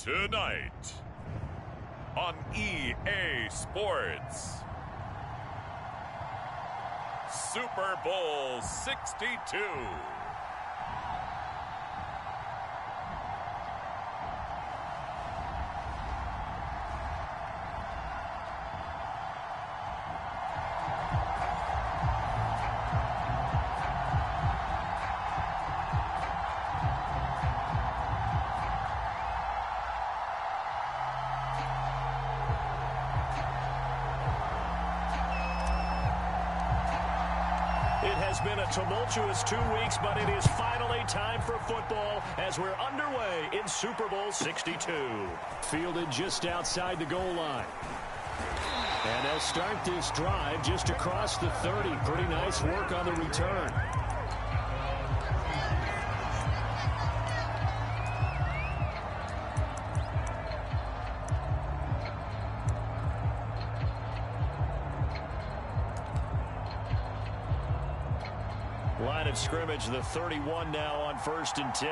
Tonight on EA Sports, Super Bowl 62. It's been a tumultuous 2 weeks, but it is finally time for football as we're underway in Super Bowl 62. Fielded just outside the goal line. And they'll start this drive just across the 30. Pretty nice work on the return. Line of scrimmage, the 31 now on 1st and 10.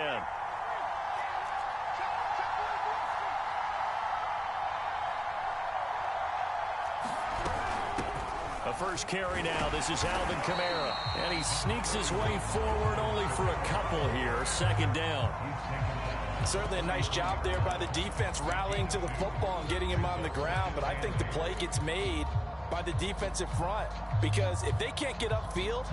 A first carry now. This is Alvin Kamara. And he sneaks his way forward only for a couple here. 2nd down. Certainly a nice job there by the defense rallying to the football and getting him on the ground. But I think the play gets made by the defensive front. Because if they can't get upfield,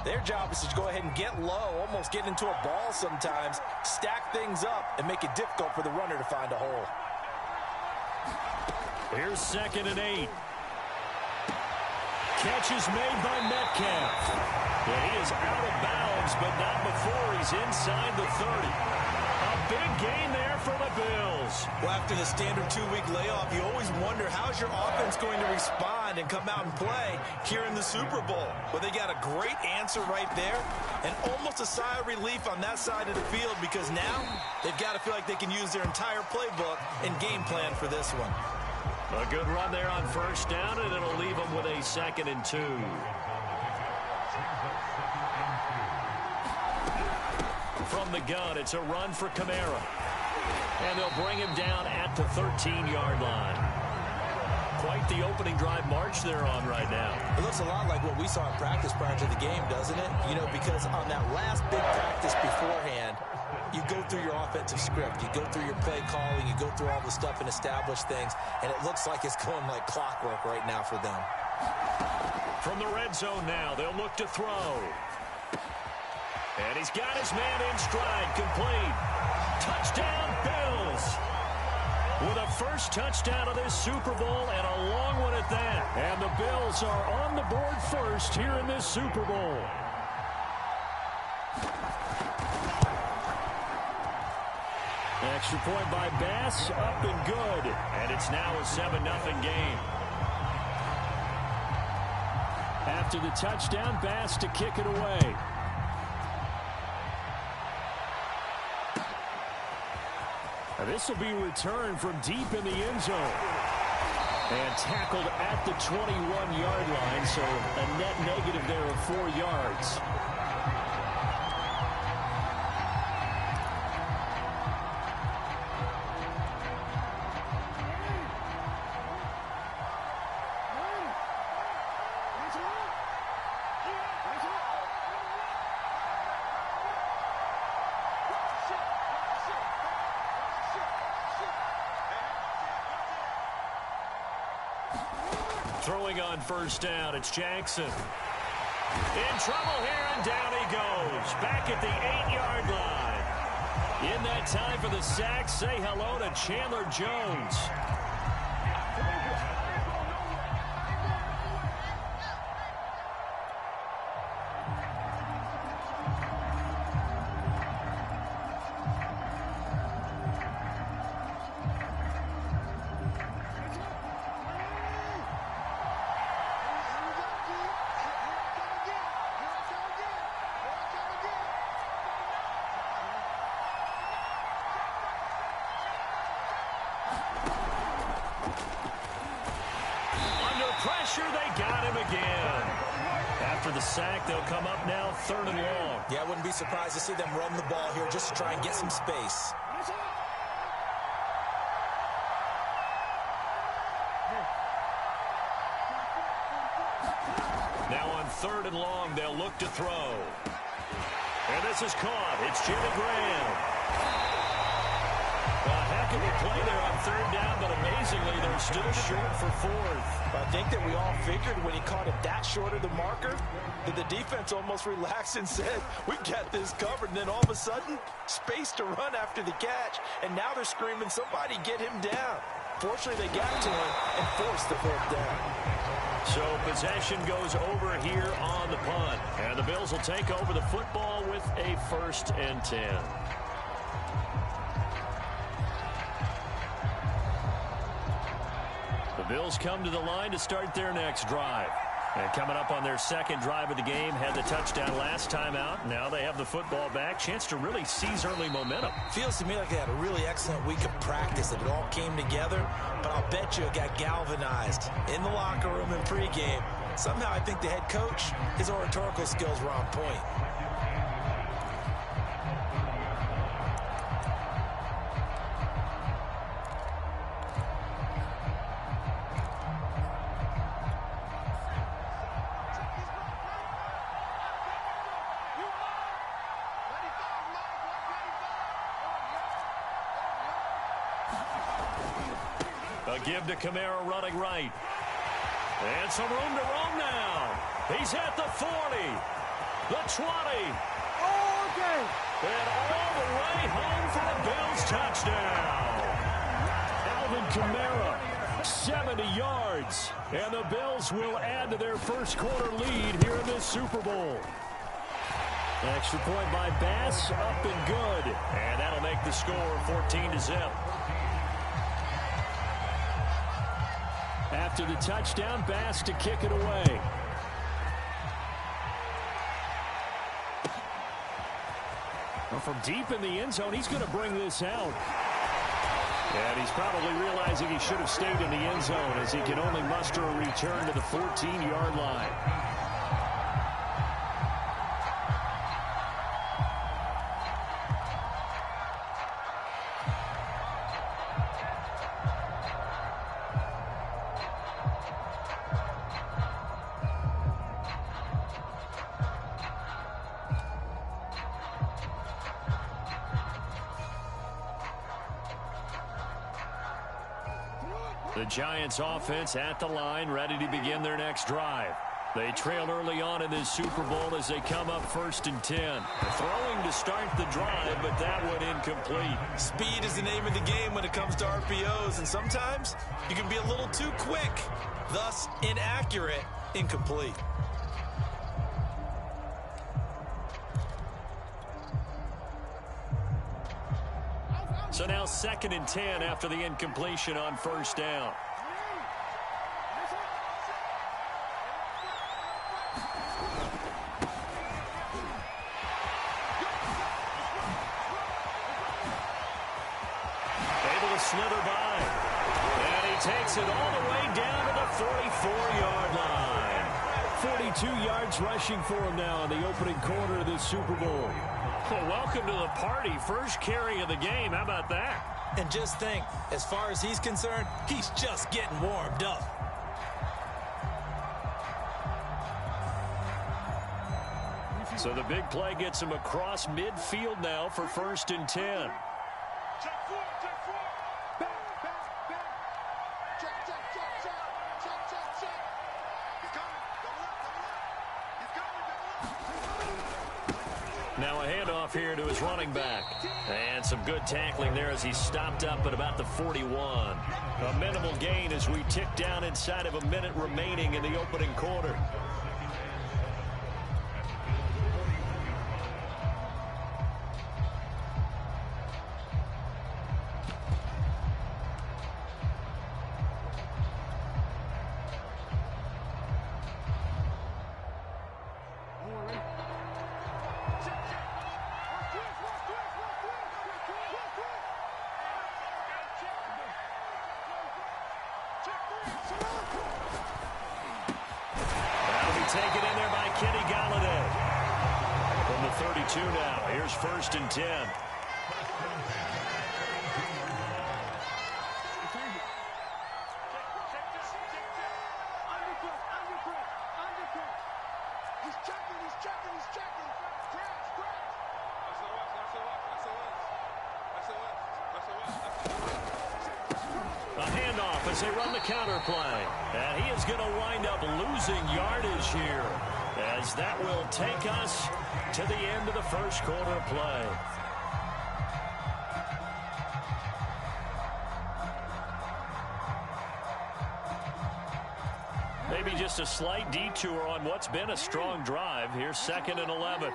their job is to go ahead and get low, almost get into a ball sometimes, stack things up, and make it difficult for the runner to find a hole. Here's 2nd and 8. Catch is made by Metcalf. Yeah, he is out of bounds, but not before he's inside the 30. A big gain there for the Bills. Well, after the standard 2-week layoff, you always wonder how's your offense going to respond and come out and play here in the Super Bowl. Well, they got a great answer right there and almost a sigh of relief on that side of the field because now they've got to feel like they can use their entire playbook and game plan for this one. A good run there on 1st down, and it'll leave them with a 2nd and 2. From the gun, it's a run for Kamara. And they'll bring him down at the 13-yard line. Quite the opening drive march they're on right now. It looks a lot like what we saw in practice prior to the game, doesn't it? You know, because on that last big practice beforehand, you go through your offensive script. You go through your play calling. You go through all the stuff and establish things. And it looks like it's going like clockwork right now for them. From the red zone now, they'll look to throw. And he's got his man in stride, complete. Touchdown, Bills. With a first touchdown of this Super Bowl and a long one at that. And the Bills are on the board first here in this Super Bowl. Extra point by Bass, up and good. And it's now a 7-0 game. After the touchdown, Bass to kick it away. This will be returned from deep in the end zone. And tackled at the 21-yard line, so a net negative there of 4 yards. Throwing on 1st down, it's Jackson. In trouble here, and down he goes. Back at the 8-yard line. In that time for the sack, say hello to Chandler Jones. Pressure, they got him again. After the sack, they'll come up now 3rd and long. Yeah, I wouldn't be surprised to see them run the ball here just to try and get some space. 3rd and long. They'll look to throw. And this is caught. It's Jimmy Graham. A heck of a play there on 3rd down, but amazingly, they're still short for 4th. I think that we all figured when he caught it that short of the marker that the defense almost relaxed and said, we got this covered. And then all of a sudden, space to run after the catch. And now they're screaming, somebody get him down. Fortunately, they got to him and forced the 4th down. So possession goes over here on the punt. And the Bills will take over the football with a 1st and 10. The Bills come to the line to start their next drive. And coming up on their 2nd drive of the game, had the touchdown last time out. Now they have the football back. Chance to really seize early momentum. Feels to me like they had a really excellent week of practice, that it all came together. But I'll bet you it got galvanized in the locker room in pregame. Somehow I think the head coach, his oratorical skills were on point. A give to Kamara running right. And some room to roam now. He's at the 40. The 20. And all the way home for a Bills touchdown. Alvin Kamara, 70 yards. And the Bills will add to their first quarter lead here in this Super Bowl. Extra point by Bass, up and good. And that'll make the score 14-0. After the touchdown, Bass to kick it away. Well, from deep in the end zone, he's going to bring this out. And he's probably realizing he should have stayed in the end zone, as he can only muster a return to the 14-yard line. The Giants offense at the line, ready to begin their next drive. They trail early on in this Super Bowl as they come up 1st and 10. Throwing to start the drive, but that one incomplete. Speed is the name of the game when it comes to RPOs, and sometimes you can be a little too quick, thus inaccurate, incomplete. So now 2nd and 10 after the incompletion on 1st down. Able to slither by. And he takes it all the way down to the 44-yard line. 42 yards rushing for him now in the opening quarter of this Super Bowl. Well, welcome to the party. First carry of the game. How about that? And just think, as far as he's concerned, he's just getting warmed up. So the big play gets him across midfield now for 1st and 10. Now a handoff here to his running back. And some good tackling there as he stopped up at about the 41. A minimal gain as we tick down inside of a minute remaining in the opening quarter. That'll be taken in there by Kenny Golladay. From the 32 now. Here's 1st and 10. as they run the counter play. And he is going to wind up losing yardage here, as that will take us to the end of the first quarter of play. Maybe just a slight detour on what's been a strong drive. Here's 2nd and 11.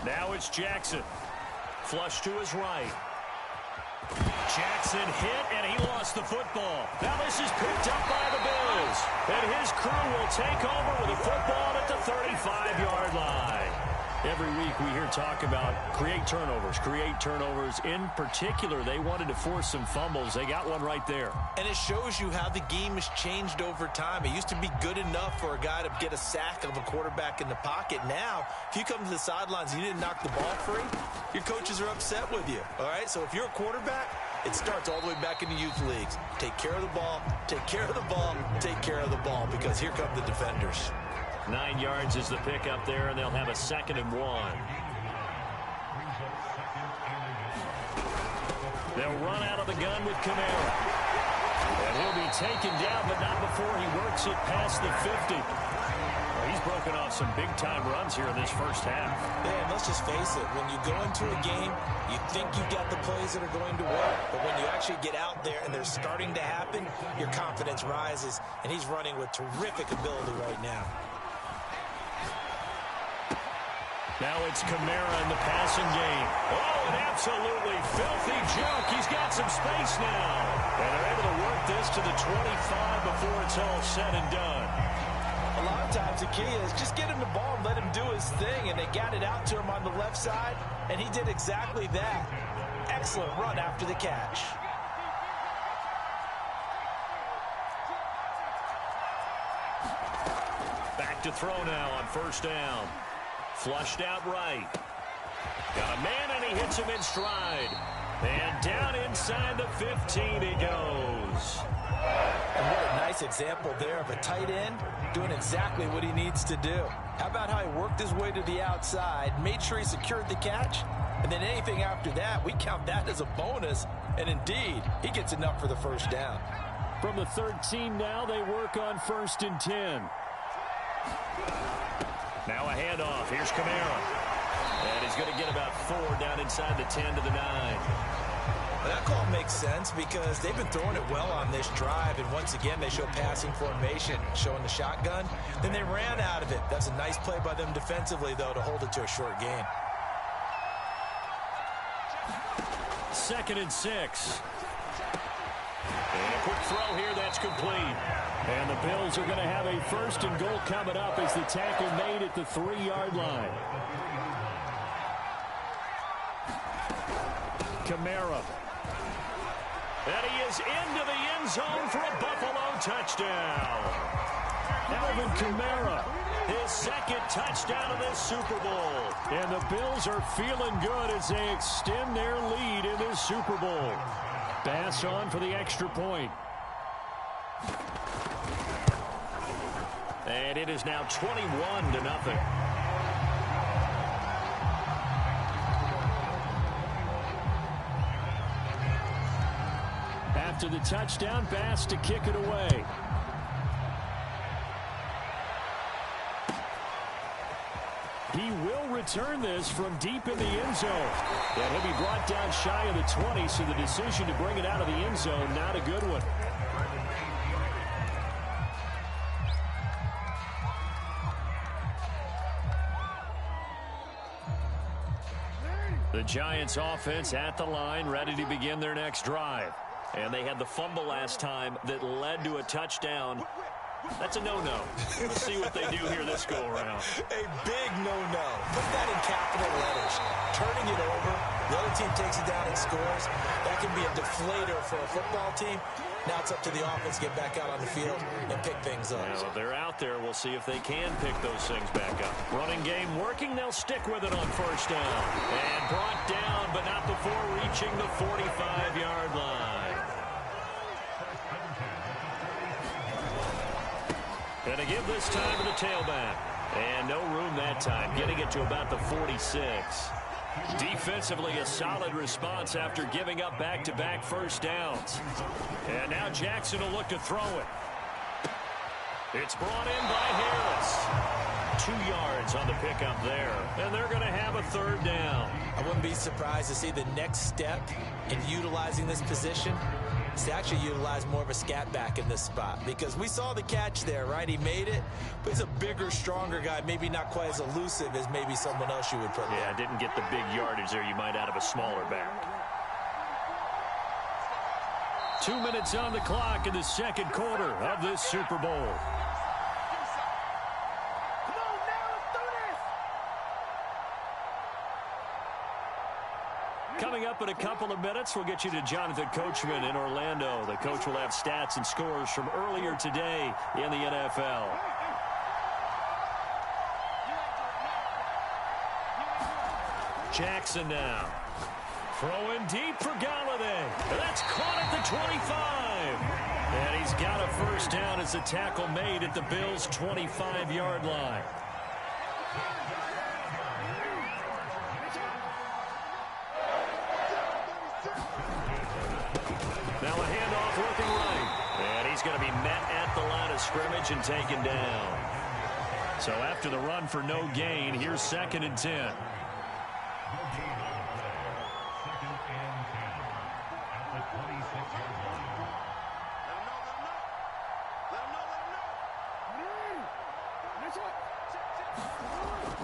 Now it's Jackson. Flush to his right. Jackson hit, and he lost the football. Now this is picked up by the Bills. And his crew will take over with a football at the 35-yard line. Every week we hear talk about create turnovers. In particular, they wanted to force some fumbles. They got one right there. And it shows you how the game has changed over time. It used to be good enough for a guy to get a sack of a quarterback in the pocket. Now, if you come to the sidelines and you didn't knock the ball free, your coaches are upset with you. All right? So if you're a quarterback, it starts all the way back in the youth leagues. Take care of the ball, take care of the ball, take care of the ball, because here come the defenders. 9 yards is the pick up there, and they'll have a 2nd and 1. They'll run out of the gun with Kamara. And he'll be taken down, but not before he works it past the 50. Well, he's broken off some big-time runs here in this first half. Yeah, and let's just face it. When you go into a game, you think you've got the plays that are going to work. But when you actually get out there and they're starting to happen, your confidence rises. And he's running with terrific ability right now. Now it's Kamara in the passing game. Oh, an absolutely filthy junk. He's got some space now. And they're able to work this to the 25 before it's all said and done. A lot of times the key is just get him the ball and let him do his thing. And they got it out to him on the left side, and he did exactly that. Excellent run after the catch. Back to throw now on 1st down. Flushed out right. Got a man, and he hits him in stride. And down inside the 15 he goes. And what a nice example there of a tight end doing exactly what he needs to do. How about how he worked his way to the outside, made sure he secured the catch, and then anything after that, we count that as a bonus. And indeed, he gets enough for the 1st down. From the 13 now, they work on 1st and 10. Now a handoff. Here's Kamara. And he's going to get about 4 down inside the 10 to the 9. Well, that call makes sense because they've been throwing it well on this drive. And once again, they show passing formation, showing the shotgun. Then they ran out of it. That's a nice play by them defensively, though, to hold it to a short gain. 2nd and 6. And a quick throw here. That's complete. And the Bills are going to have a 1st and goal coming up as the tackle made at the 3-yard line. Kamara. And he is into the end zone for a Buffalo touchdown. Alvin Kamara, his 2nd touchdown of this Super Bowl. And the Bills are feeling good as they extend their lead in this Super Bowl. Bass on for the extra point. And it is now 21-0. After the touchdown, Bass to kick it away. He will return this from deep in the end zone. And he'll be brought down shy of the 20, so the decision to bring it out of the end zone, not a good one. The Giants offense at the line, ready to begin their next drive. And they had the fumble last time that led to a touchdown. That's a no-no. Let's see what they do here this go-around. A big no-no. Put that in capital letters. Turning it over, the other team takes it down and scores. That can be a deflator for a football team. Now it's up to the offense to get back out on the field and pick things up. Now, if they're out there, we'll see if they can pick those things back up. Running game working, they'll stick with it on 1st down. And brought down, but not before reaching the 45-yard line. And to give this time to the tailback. And no room that time, getting it to about the 46. Defensively, a solid response after giving up back-to-back first downs. And now Jackson will look to throw it. It's brought in by Harris. 2 yards on the pickup there. And they're going to have a third down. I wouldn't be surprised to see the next step in utilizing this position is to actually utilize more of a scat back in this spot. Because we saw the catch there, right? He made it, but he's a bigger, stronger guy, maybe not quite as elusive as maybe someone else you would put there. Yeah, didn't get the big yardage there you might out of a smaller back. 2 minutes on the clock in the second quarter of this Super Bowl. Coming up in a couple of minutes, we'll get you to Jonathan Coachman in Orlando. The coach will have stats and scores from earlier today in the NFL. Jackson now. Throwing deep for Galladay. That's caught at the 25. And he's got a first down as the tackle made at the Bills' 25-yard line. Now a handoff working right. And he's going to be met at the line of scrimmage and taken down. So after the run for no gain, here's 2nd and 10.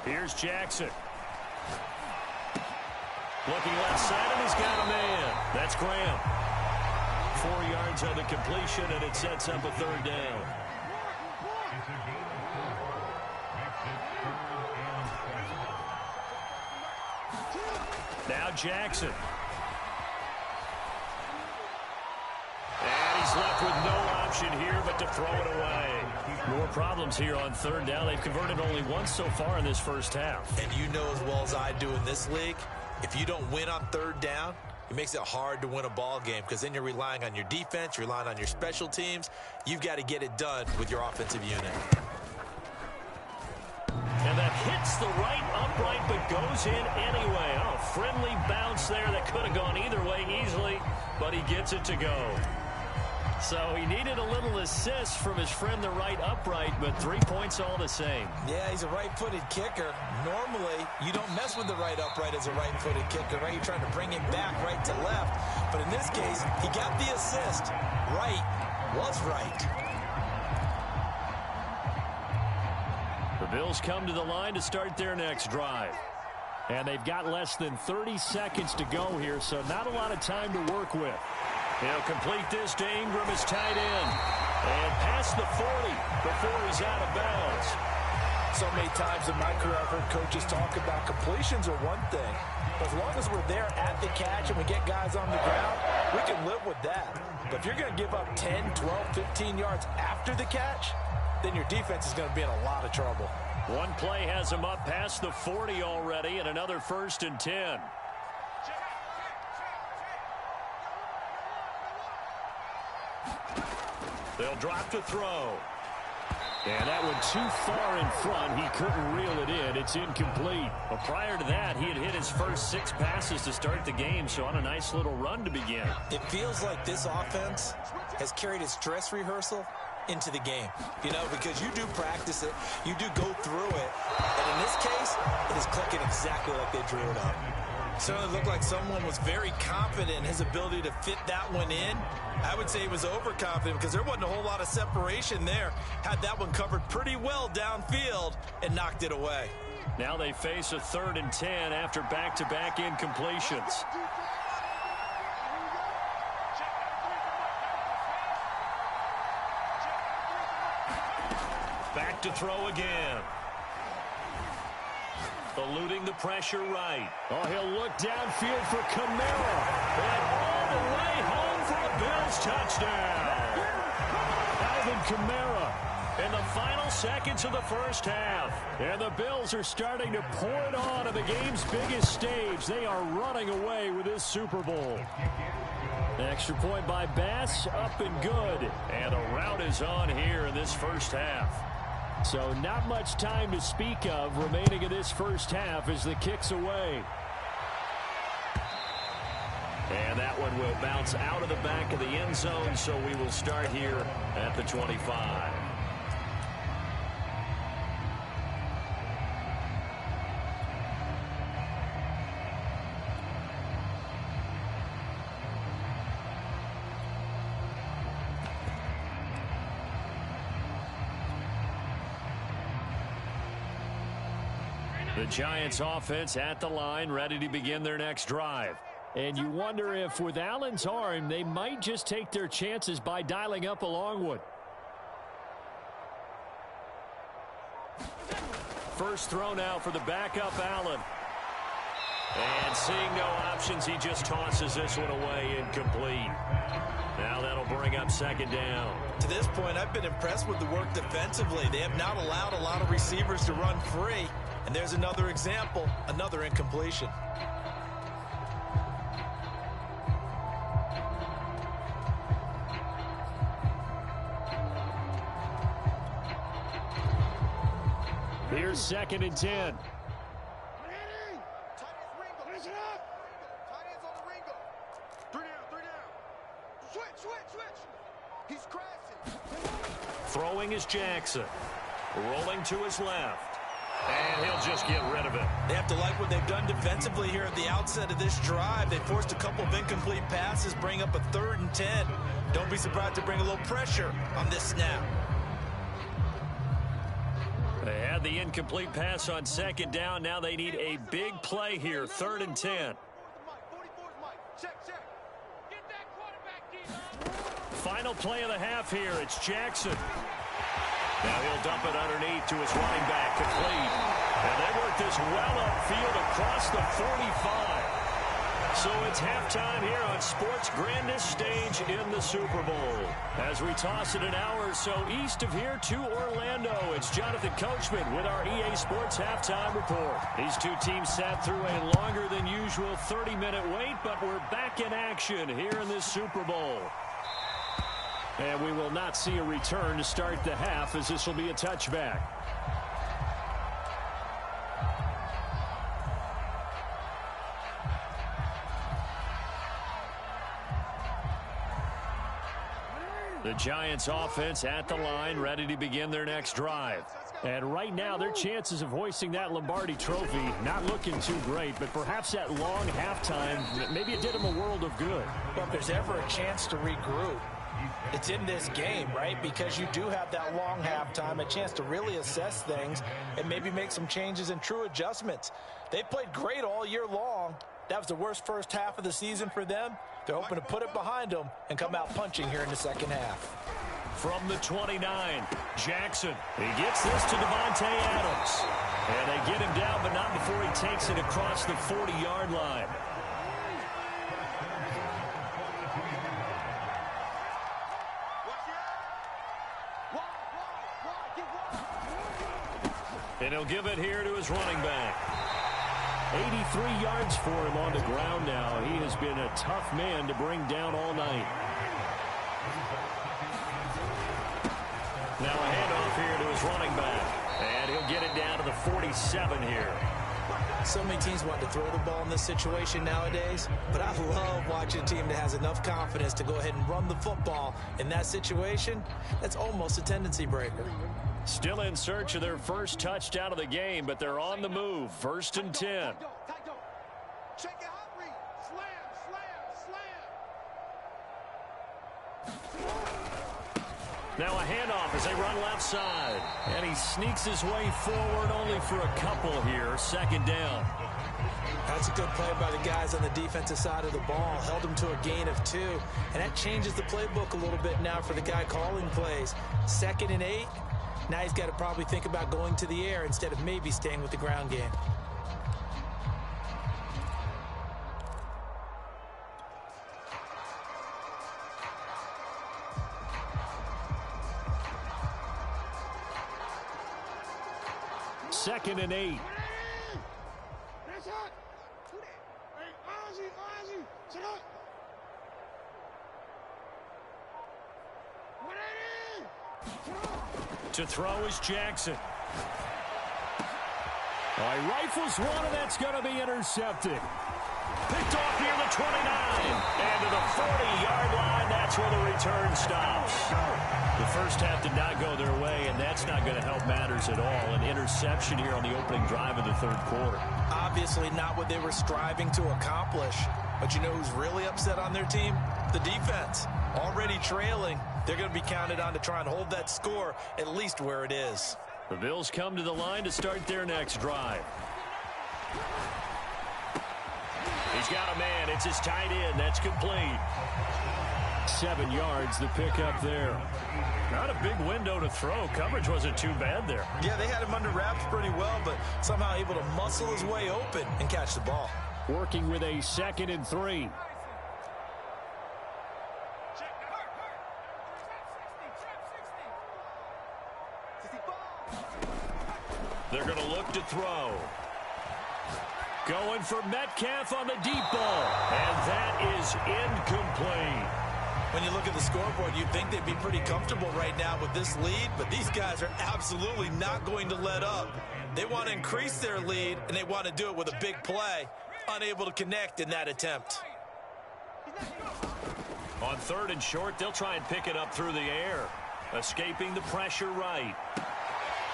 Here's Jackson. Looking left side, and he's got a man. That's Graham. 4 yards on the completion, and it sets up a third down. Now Jackson. And he's left with no option here but to throw it away. More problems here on third down. They've converted only once so far in this first half. And you know as well as I do in this league, if you don't win on third down, it makes it hard to win a ball game because then you're relying on your defense, you're relying on your special teams. You've got to get it done with your offensive unit. And that hits the right upright but goes in anyway. Oh, friendly bounce there that could have gone either way easily, but he gets it to go. So he needed a little assist from his friend the right upright, but 3 points all the same. Yeah, he's a right-footed kicker. Normally, you don't mess with the right upright as a right-footed kicker, right? You're trying to bring him back right to left. But in this case, he got the assist. Right was right. The Bills come to the line to start their next drive. And they've got less than 30 seconds to go here, so not a lot of time to work with. He'll complete this to Ingram as tight end. And past the 40 before he's out of bounds. So many times in my career I've heard coaches talk about completions are one thing. But as long as we're there at the catch and we get guys on the ground, we can live with that. But if you're going to give up 10, 12, 15 yards after the catch, then your defense is going to be in a lot of trouble. One play has him up past the 40 already, and another 1st and 10. They'll drop to throw. And that one too far in front. He couldn't reel it in. It's incomplete. But prior to that, he had hit his first 6 passes to start the game, so on a nice little run to begin. It feels like this offense has carried its dress rehearsal into the game, you know, because you do practice it, you do go through it, and in this case, it is clicking exactly like they drew it up. Certainly looked like someone was very confident in his ability to fit that one in. I would say he was overconfident because there wasn't a whole lot of separation there. Had that one covered pretty well downfield and knocked it away. Now they face a 3rd and 10 after back-to-back incompletions. Back to throw again. Eluding the pressure right. Oh, he'll look downfield for Kamara. And all the way home for a Bills touchdown. Alvin Kamara in the final seconds of the first half. And the Bills are starting to pour it on the game's biggest stage. They are running away with this Super Bowl. Extra point by Bass, up and good. And the rout is on here in this first half. So not much time to speak of remaining in this first half as the kick's away. And that one will bounce out of the back of the end zone, so we will start here at the 25. The Giants offense at the line, ready to begin their next drive. And you wonder if with Allen's arm, they might just take their chances by dialing up a long one. First throw now for the backup, Allen. And seeing no options, he just tosses this one away incomplete. Now that'll bring up second down. To this point, I've been impressed with the work defensively. They have not allowed a lot of receivers to run free. And there's another example, another incompletion. Here's 2nd and 10. Throwing is Jackson. Rolling to his left. And he'll just get rid of it. They have to like what they've done defensively here at the outset of this drive. They forced a couple of incomplete passes, bring up a 3rd and 10. Don't be surprised to bring a little pressure on this snap. They had the incomplete pass on 2nd down. Now they need a big play here, 3rd and 10. Final play of the half here. It's Jackson. Now he'll dump it underneath to his running back, complete. And they work this well upfield across the 45. So it's halftime here on sports' grandest stage in the Super Bowl. As we toss it an hour or so east of here to Orlando, it's Jonathan Coachman with our EA Sports Halftime Report. These two teams sat through a longer than usual 30-minute wait, but we're back in action here in this Super Bowl. And we will not see a return to start the half, as this will be a touchback. The Giants offense at the line, ready to begin their next drive. And right now, their chances of hoisting that Lombardi trophy not looking too great, but perhaps that long halftime, maybe it did them a world of good. Well, if there's ever a chance to regroup, it's in this game, right? Because you do have that long halftime, a chance to really assess things and maybe make some changes and true adjustments. They played great all year long. That was the worst first half of the season for them. They're hoping to put it behind them and come out punching here in the second half. From the 29, Jackson. He gets this to Devontae Adams. And they get him down, but not before he takes it across the 40-yard line. And he'll give it here to his running back. 83 yards for him on the ground now. He has been a tough man to bring down all night. Now a handoff here to his running back. And he'll get it down to the 47 here. So many teams want to throw the ball in this situation nowadays, but I love watching a team that has enough confidence to go ahead and run the football. In that situation, that's almost a tendency breaker. Still in search of their first touchdown of the game, but they're on the move. 1st and 10. Now a handoff as they run left side. And he sneaks his way forward only for a couple here. 2nd down. That's a good play by the guys on the defensive side of the ball. Held them to a gain of 2. And that changes the playbook a little bit now for the guy calling plays. 2nd and 8. Now he's got to probably think about going to the air instead of maybe staying with the ground game. Second and 8. To throw is Jackson. Oh, he rifles one, and that's going to be intercepted. Picked off near the 29. And to the 40-yard line, that's where the return stops. The first half did not go their way, and that's not going to help matters at all. An interception here on the opening drive of the third quarter. Obviously not what they were striving to accomplish. But you know who's really upset on their team? The defense. Already trailing. They're going to be counted on to try and hold that score at least where it is. The Bills come to the line to start their next drive. He's got a man. It's his tight end. That's complete. 7 yards, the pickup there. Not a big window to throw. Coverage wasn't too bad there. Yeah, they had him under wraps pretty well, but somehow able to muscle his way open and catch the ball. Working with a 2nd and 3. They're going to look to throw. Going for Metcalf on the deep ball. And that is incomplete. When you look at the scoreboard, you'd think they'd be pretty comfortable right now with this lead, but these guys are absolutely not going to let up. They want to increase their lead, and they want to do it with a big play. Unable to connect in that attempt. On 3rd and short, they'll try and pick it up through the air. Escaping the pressure right.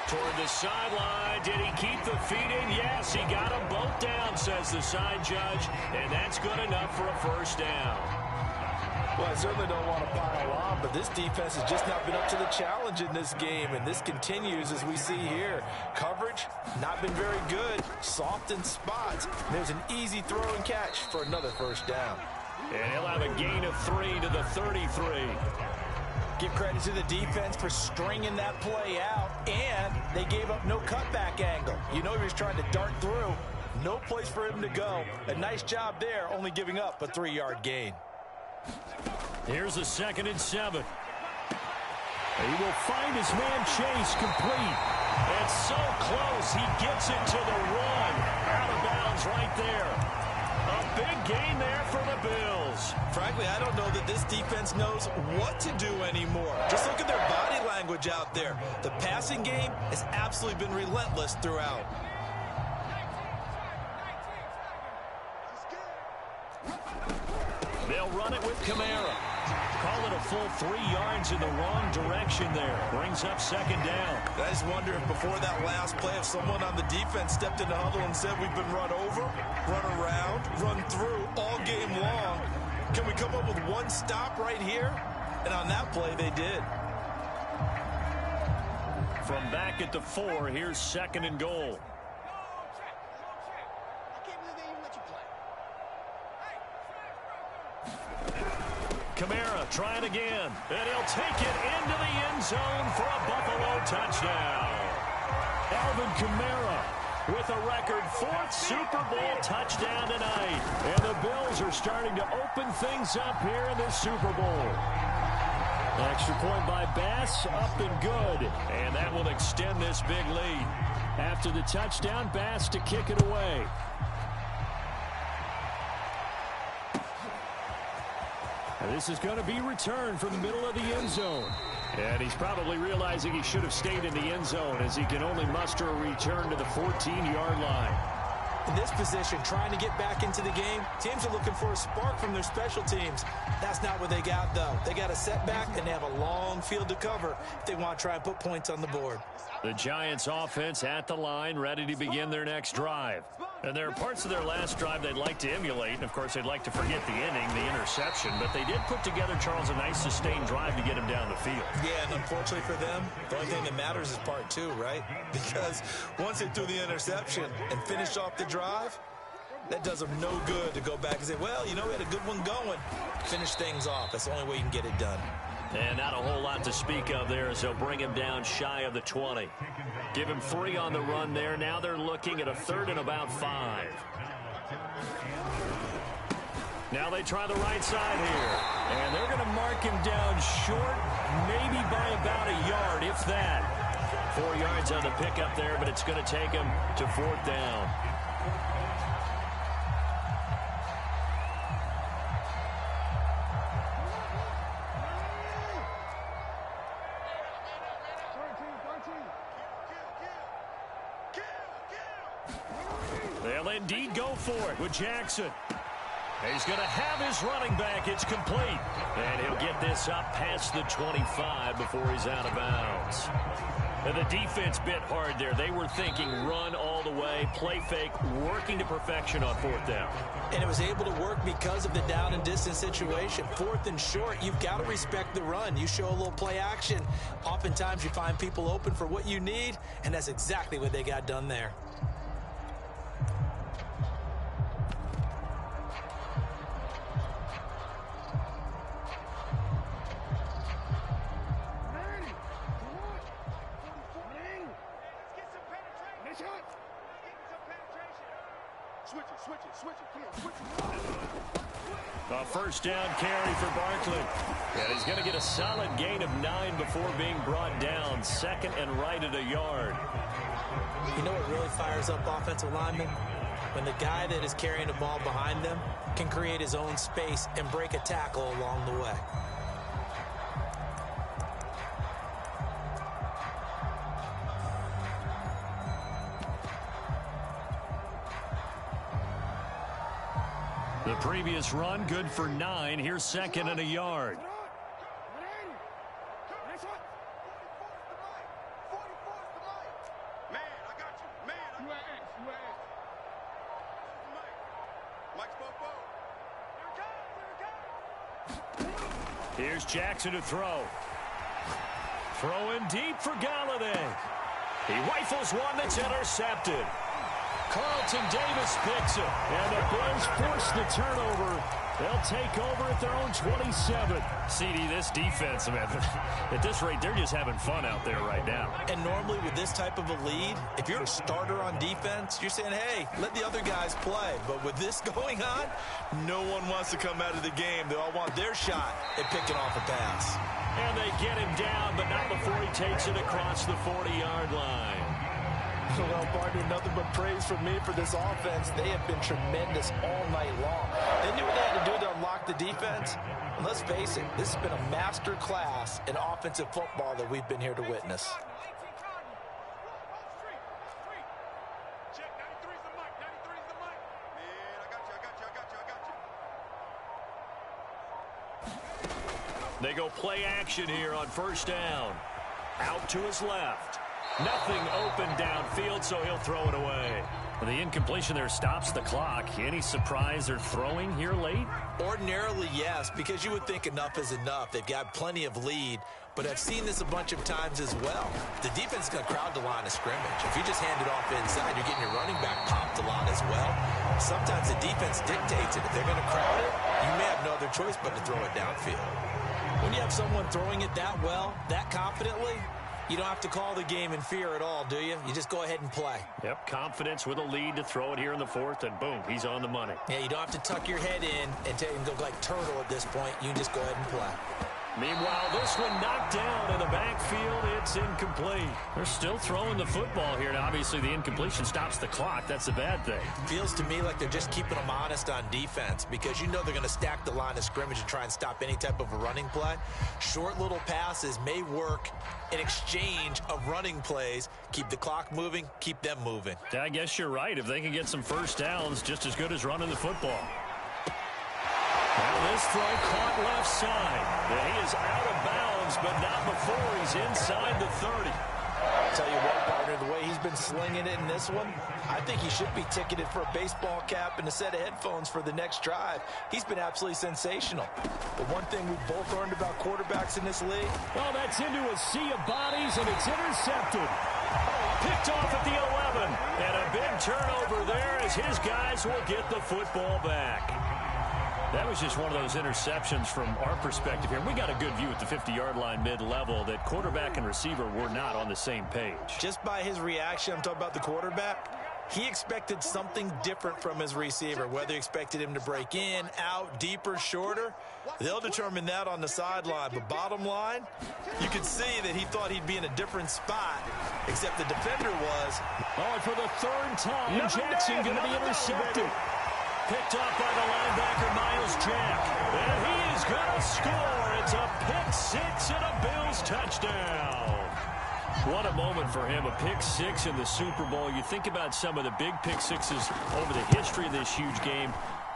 Toward the sideline. Did he keep the feet in? Yes, he got them both down, says the side judge. And that's good enough for a first down. Well, I certainly don't want to pile on, but this defense has just not been up to the challenge in this game, and this continues as we see here. Coverage, not been very good. Soft in spots. There's an easy throw and catch for another first down. And he'll have a gain of 3 to the 33. Give credit to the defense for stringing that play out, and they gave up no cutback angle. You know he was trying to dart through. No place for him to go. A nice job there, only giving up a 3-yard gain. Here's a 2nd and 7. He will find his man Chase complete. It's so close. He gets it to the 1. Out of bounds right there. A big gain there for the Bills. Frankly, I don't know that this defense knows what to do anymore. Just look at their body language out there. The passing game has absolutely been relentless throughout. They'll run it with Kamara. Call it a full 3 yards in the wrong direction there. Brings up 2nd down. I just wonder if before that last play, if someone on the defense stepped in the huddle and said, we've been run over, run around, run through all game long. Can we come up with one stop right here? And on that play, they did. From back at the 4, here's 2nd and goal. Kamara trying again, and he'll take it into the end zone for a Buffalo touchdown. Alvin Kamara with a record 4th Super Bowl touchdown tonight. And the Bills are starting to open things up here in the Super Bowl. Extra point by Bass, up and good. And that will extend this big lead. After the touchdown, Bass to kick it away. This is going to be returned from the middle of the end zone. And he's probably realizing he should have stayed in the end zone as he can only muster a return to the 14-yard line. In this position, trying to get back into the game, teams are looking for a spark from their special teams. That's not what they got, though. They got a setback, and they have a long field to cover if they want to try and put points on the board. The Giants offense at the line, ready to begin their next drive. And there are parts of their last drive they'd like to emulate. And, of course, they'd like to forget the inning, the interception. But they did put together, Charles, a nice sustained drive to get him down the field. Yeah, and unfortunately for them, the only thing that matters is part 2, right? Because once they threw the interception and finished off the drive, that does them no good to go back and say, well, you know, we had a good one going. Finish things off. That's the only way you can get it done. And not a whole lot to speak of there as they'll bring him down shy of the 20. Give him 3 on the run there. Now they're looking at a 3rd and about 5. Now they try the right side here. And they're going to mark him down short, maybe by about a yard, if that. 4 yards on the pickup there, but it's going to take him to 4th down. They'll indeed go for it with Jackson. He's going to have his running back. It's complete. And he'll get this up past the 25 before he's out of bounds. And the defense bit hard there. They were thinking run all the way, play fake, working to perfection on fourth down. And it was able to work because of the down and distance situation. Fourth and short, you've got to respect the run. You show a little play action. Oftentimes you find people open for what you need, and that's exactly what they got done there. A first down carry for Barkley. And he's going to get a solid gain of 9 before being brought down. Second and right at a yard. You know what really fires up offensive linemen? When the guy that is carrying the ball behind them can create his own space and break a tackle along the way. The previous run, good for 9. Here's second and a yard. Here's Jackson to throw. Throwing deep for Galladay. He rifles one that's intercepted. Carlton Davis picks it. And the Bills force the turnover. They'll take over at their own 27. CD, this defense, man, at this rate, they're just having fun out there right now. And normally with this type of a lead, if you're a starter on defense, you're saying, hey, let the other guys play. But with this going on, no one wants to come out of the game. They all want their shot at picking off a pass. And they get him down, but not before he takes it across the 40-yard line. Well, partner, nothing but praise from me for this offense. They have been tremendous all night long. They knew what they had to do to unlock the defense. And let's face it, this has been a master class in offensive football that we've been here to witness. They go play action here on first down. Out to his left. Nothing open downfield, so he'll throw it away. The incompletion there stops the clock. Any surprise they're throwing here late? Ordinarily, yes, because you would think enough is enough. They've got plenty of lead, but I've seen this a bunch of times as well. The defense is going to crowd the line of scrimmage. If you just hand it off inside, you're getting your running back popped a lot as well. Sometimes the defense dictates it. If they're going to crowd it, you may have no other choice but to throw it downfield. When you have someone throwing it that well, that confidently, you don't have to call the game in fear at all, do you? You just go ahead and play. Yep, confidence with a lead to throw it here in the fourth, and boom, he's on the money. Yeah, you don't have to tuck your head in and go like turtle at this point. You can just go ahead and play. Meanwhile, this one knocked down in the backfield. It's incomplete. They're still throwing the football here, and obviously the incompletion stops the clock. That's a bad thing. Feels to me like they're just keeping them honest on defense because you know they're going to stack the line of scrimmage and try and stop any type of a running play. Short little passes may work in exchange of running plays. Keep the clock moving, keep them moving. I guess you're right. If they can get some first downs, just as good as running the football. Now this throw caught left side. He is out of bounds, but not before he's inside the 30. I'll tell you what, partner, the way he's been slinging it in this one, I think he should be ticketed for a baseball cap and a set of headphones for the next drive. He's been absolutely sensational. But one thing we've both learned about quarterbacks in this league. Oh, that's into a sea of bodies, and it's intercepted. Picked off at the 11. And a big turnover there as his guys will get the football back. That was just one of those interceptions from our perspective here. We got a good view at the 50-yard line mid-level that quarterback and receiver were not on the same page. Just by his reaction, I'm talking about the quarterback, he expected something different from his receiver, whether he expected him to break in, out, deeper, shorter. They'll determine that on the sideline. But bottom line, you can see that he thought he'd be in a different spot, except the defender was. Oh, and for the third time, Jackson going to be intercepted. Picked off by the linebacker, Miles Jack. And he is going to score. It's a pick six and a Bills touchdown. What a moment for him, a pick six in the Super Bowl. You think about some of the big pick sixes over the history of this huge game.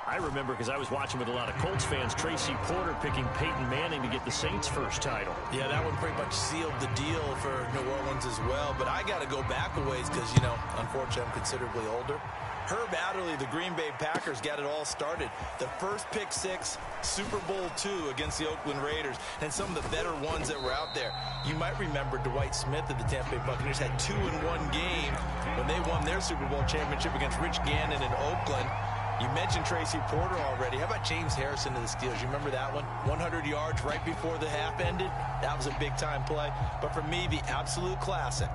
I remember, because I was watching with a lot of Colts fans, Tracy Porter picking Peyton Manning to get the Saints' first title. Yeah, that one pretty much sealed the deal for New Orleans as well. But I got to go back a ways because, you know, unfortunately I'm considerably older. Herb Adderley, the Green Bay Packers, got it all started. The first pick six, Super Bowl II against the Oakland Raiders, and some of the better ones that were out there. You might remember Dwight Smith of the Tampa Bay Buccaneers had 2 in one game when they won their Super Bowl championship against Rich Gannon in Oakland. You mentioned Tracy Porter already. How about James Harrison of the Steelers? You remember that one? 100 yards right before the half ended? That was a big-time play. But for me, the absolute classic,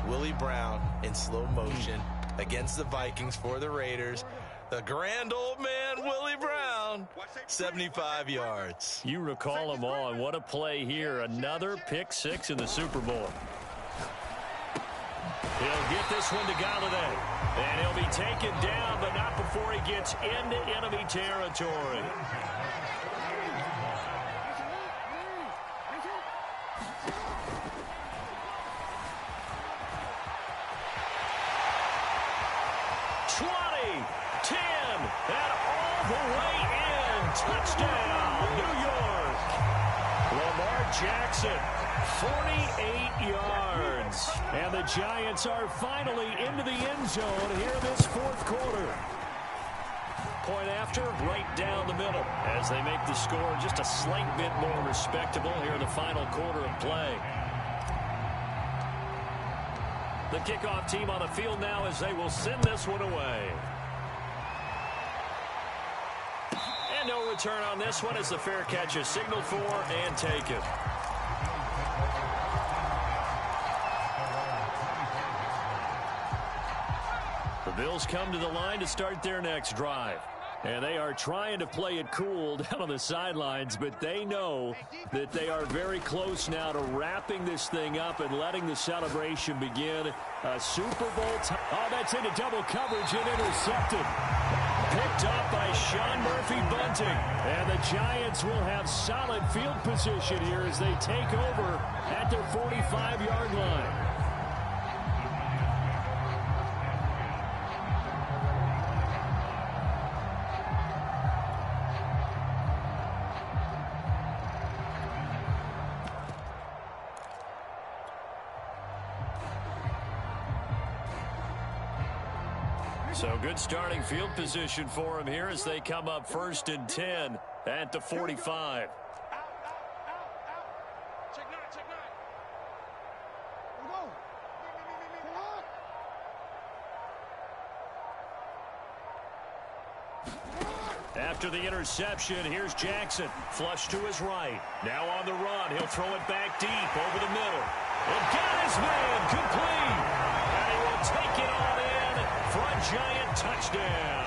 Willie Brown in slow motion against the Vikings for the Raiders. The grand old man, Willie Brown, 75 yards. You recall them all, and what a play here. Another pick six in the Super Bowl. He'll get this one to Galladay. And he'll be taken down, but not before he gets into enemy territory. Touchdown, New York. Lamar Jackson, 48 yards. And the Giants are finally into the end zone here this fourth quarter. Point after, right down the middle as they make the score just a slight bit more respectable here in the final quarter of play. The kickoff team on the field now as they will send this one away. And no return on this one as the fair catch is signaled for and taken. The Bills come to the line to start their next drive. And they are trying to play it cool down on the sidelines, but they know that they are very close now to wrapping this thing up and letting the celebration begin. A Super Bowl oh, that's into double coverage and intercepted. Picked up by Sean Murphy-Bunting. And the Giants will have solid field position here as they take over at their 45-yard line. So good starting field position for him here as they come up 1st and 10 at the 45. After the interception, here's Jackson. Flush to his right. Now on the run. He'll throw it back deep over the middle. And got his man complete. And he will take it on in for a Giant touchdown.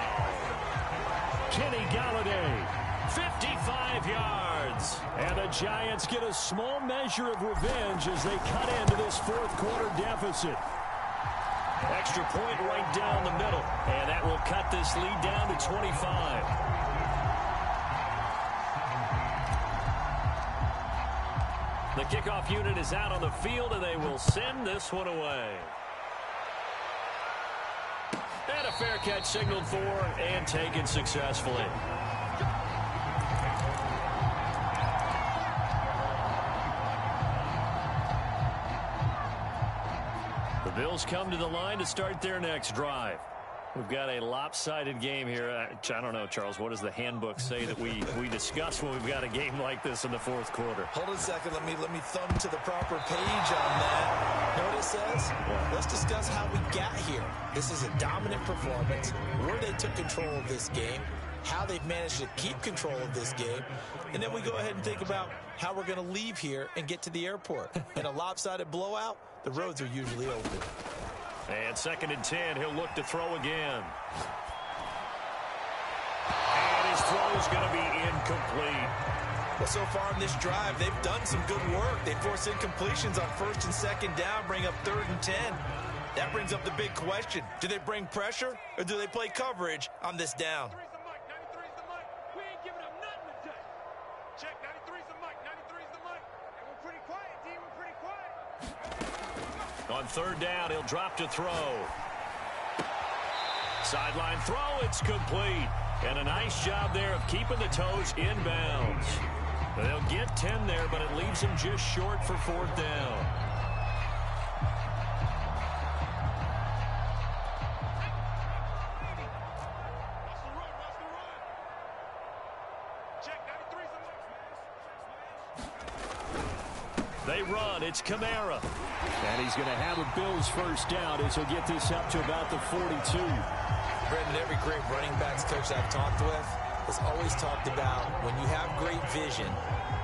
Kenny Galladay, 55 yards. And the Giants get a small measure of revenge as they cut into this fourth quarter deficit. Extra point right down the middle. And that will cut this lead down to 25. The kickoff unit is out on the field, and they will send this one away. And a fair catch signaled for and taken successfully. The Bills come to the line to start their next drive. We've got a lopsided game here. I don't know, Charles, what does the handbook say that we discuss when we've got a game like this in the fourth quarter? Hold on a second. Let me thumb to the proper page on that. You know what it says? Yeah. Let's discuss how we got here. This is a dominant performance, where they took control of this game, how they've managed to keep control of this game, and then we go ahead and think about how we're going to leave here and get to the airport. In a lopsided blowout, the roads are usually open. And 2nd and 10, he'll look to throw again. And his throw is going to be incomplete. Well, so far in this drive, they've done some good work. They force incompletions on 1st and 2nd down, bring up 3rd and 10. That brings up the big question. Do they bring pressure, or do they play coverage on this down? 93's the mic. We ain't giving up nothing today. Check, 93's the mic. 93's the mic. And we're pretty quiet, D. We're pretty quiet. On third down, he'll drop to throw. Sideline throw, it's complete. And a nice job there of keeping the toes inbounds. They'll get 10 there, but it leaves them just short for fourth down. They run. It's Kamara. And he's going to have a Bills first down as he'll get this up to about the 42. Brendan, every great running backs coach I've talked with has always talked about when you have great vision,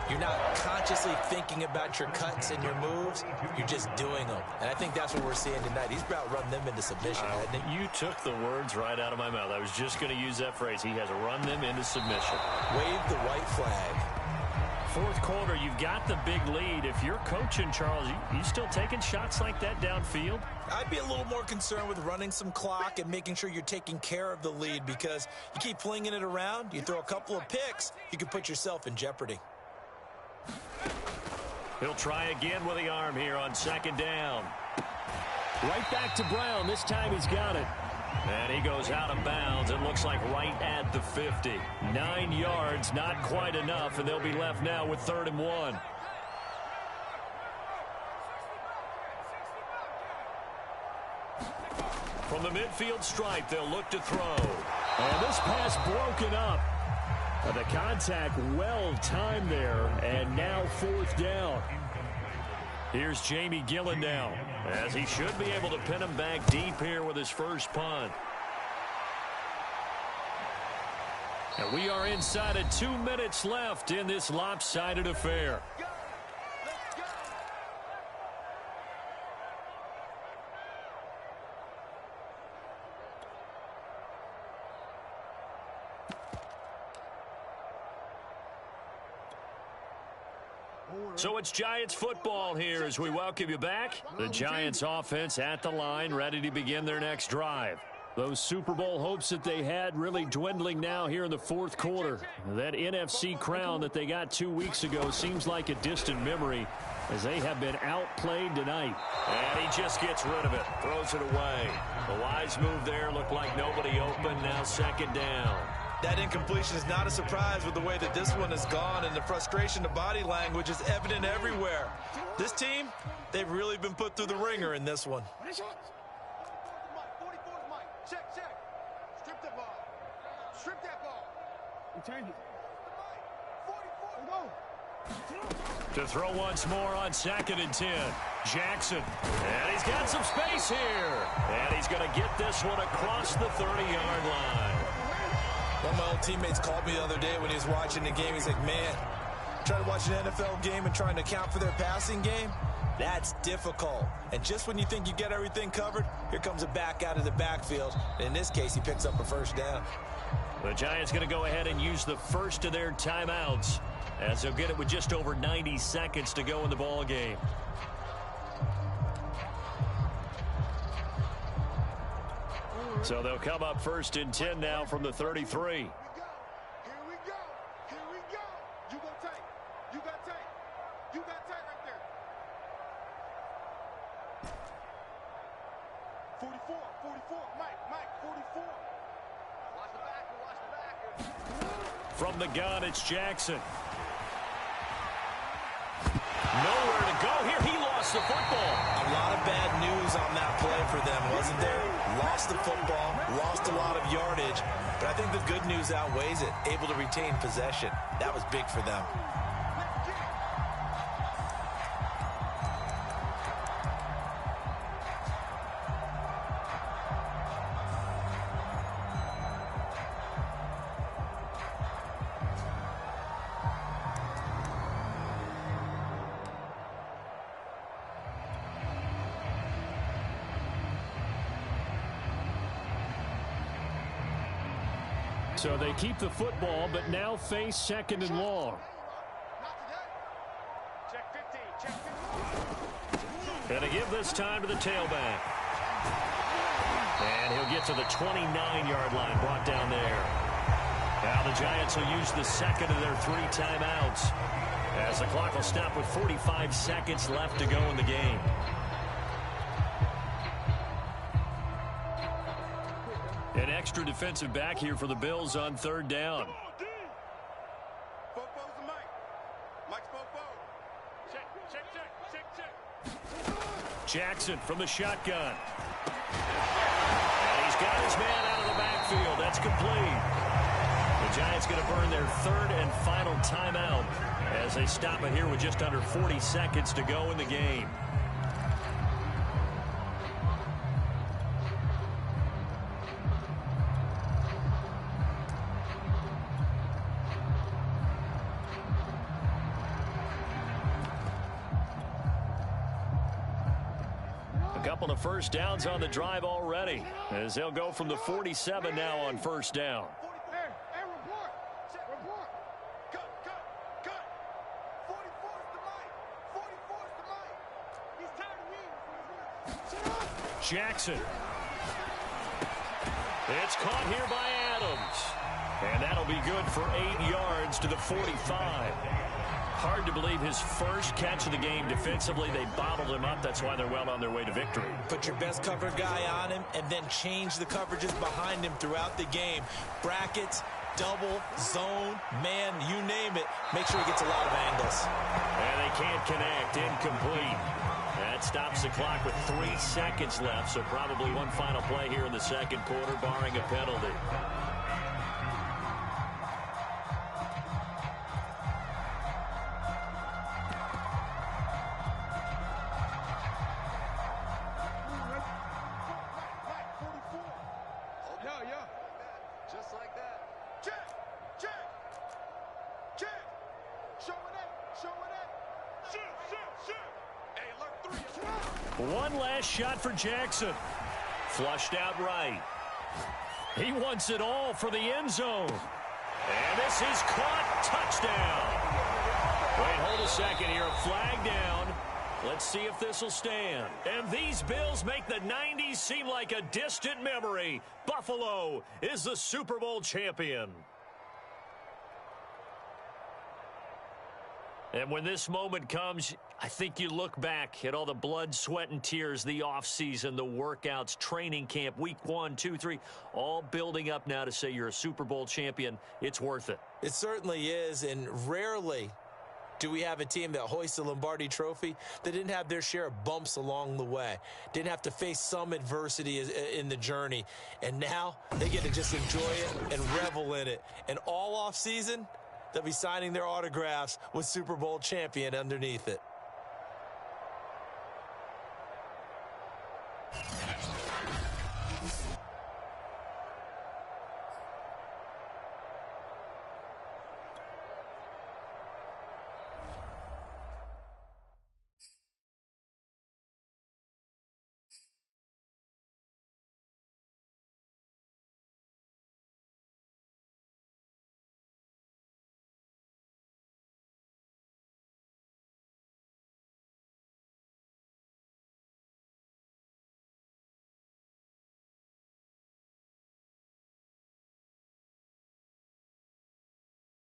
you're not consciously thinking about your cuts and your moves. You're just doing them. And I think that's what we're seeing tonight. He's about run them into submission, hasn't he? You took the words right out of my mouth. I was just going to use that phrase. He has run them into submission. Wave the white flag. Fourth quarter, you've got the big lead. If you're coaching, Charles, you still taking shots like that downfield? I'd be a little more concerned with running some clock and making sure you're taking care of the lead, because you keep flinging it around, you throw a couple of picks, you can put yourself in jeopardy. He'll try again with the arm here on second down. Right back to Brown. This time he's got it. And he goes out of bounds. It looks like right at the 50. 9 yards, not quite enough, and they'll be left now with 3rd and 1. From the midfield stripe, they'll look to throw. And this pass broken up. The contact well timed there, and now 4th down. Here's Jamie Gillen now, as he should be able to pin him back deep here with his first punt. And we are inside of 2 minutes left in this lopsided affair. So it's Giants football here as we welcome you back. The Giants offense at the line, ready to begin their next drive. Those Super Bowl hopes that they had really dwindling now here in the 4th quarter. That NFC crown that they got 2 weeks ago seems like a distant memory as they have been outplayed tonight. And he just gets rid of it, throws it away. The wise move there, looked like nobody open, now 2nd down. That incompletion is not a surprise with the way that this one has gone, and the frustration, the body language is evident everywhere. This team, they've really been put through the ringer in this one. Check, check. Strip that ball. Strip that ball. Return it. 44. To throw once more on 2nd and 10. Jackson. And he's got some space here. And he's going to get this one across the 30-yard line. One of my old teammates called me the other day when he was watching the game. He's like, man, trying to watch an NFL game and trying to account for their passing game, that's difficult. And just when you think you get everything covered, here comes a back out of the backfield. And in this case, he picks up a first down. The Giants going to go ahead and use the first of their timeouts, as they'll get it with just over 90 seconds to go in the ball game. So they'll come up 1st and 10 now from the 33. Here we go. Here we go. You go tight. You got tight. You got tight right there. 44. 44. Mike. 44. Watch the back. From the gun, it's Jackson. Nowhere to go here. He lost the football. A lot of bad news on that play for them, wasn't there? Lost the football, lost a lot of yardage, but I think the good news outweighs it. Able to retain possession. That was big for them. So they keep the football, but now face 2nd and long. Check 15. Check 15. And to give this time to the tailback. And he'll get to the 29-yard line, brought down there. Now the Giants will use the 2nd of their 3 timeouts, as the clock will stop with 45 seconds left to go in the game. An extra defensive back here for the Bills on third down. Fofo's the mic. Mike's Fofo. Check. Jackson from the shotgun. And he's got his man out of the backfield. That's complete. The Giants going to burn their third and final timeout as they stop it here with just under 40 seconds to go in the game. A couple of first downs on the drive already as they'll go from the 47 now on first down. Hey, report. Cut. 44's the mic. 44's the mic. He's tired of winning. Jackson. It's caught here by Adams. And that'll be good for 8 yards to the 45. Hard to believe his first catch of the game defensively. They bottled him up. That's why they're well on their way to victory. Put your best cover guy on him and then change the coverages behind him throughout the game. Brackets, double, zone, man, you name it. Make sure he gets a lot of angles. And they can't connect. Incomplete. That stops the clock with 3 seconds left, so probably one final play here in the second quarter, barring a penalty. Just like that. Check. Showing it. Shoot. Hey, alert 3. One last shot for Jackson. Flushed out right. He wants it all for the end zone. And this is caught. Touchdown. Wait, hold a second here. A flag down. Let's see if this will stand. And these Bills make the 90s seem like a distant memory. Buffalo is the Super Bowl champion. And when this moment comes, I think you look back at all the blood, sweat, and tears, the offseason, the workouts, training camp, week 1, 2, 3, all building up now to say you're a Super Bowl champion. It's worth it. It certainly is, and rarely do we have a team that hoists the Lombardi Trophy that didn't have their share of bumps along the way, didn't have to face some adversity in the journey, and now they get to just enjoy it and revel in it. And all offseason, they'll be signing their autographs with Super Bowl champion underneath it.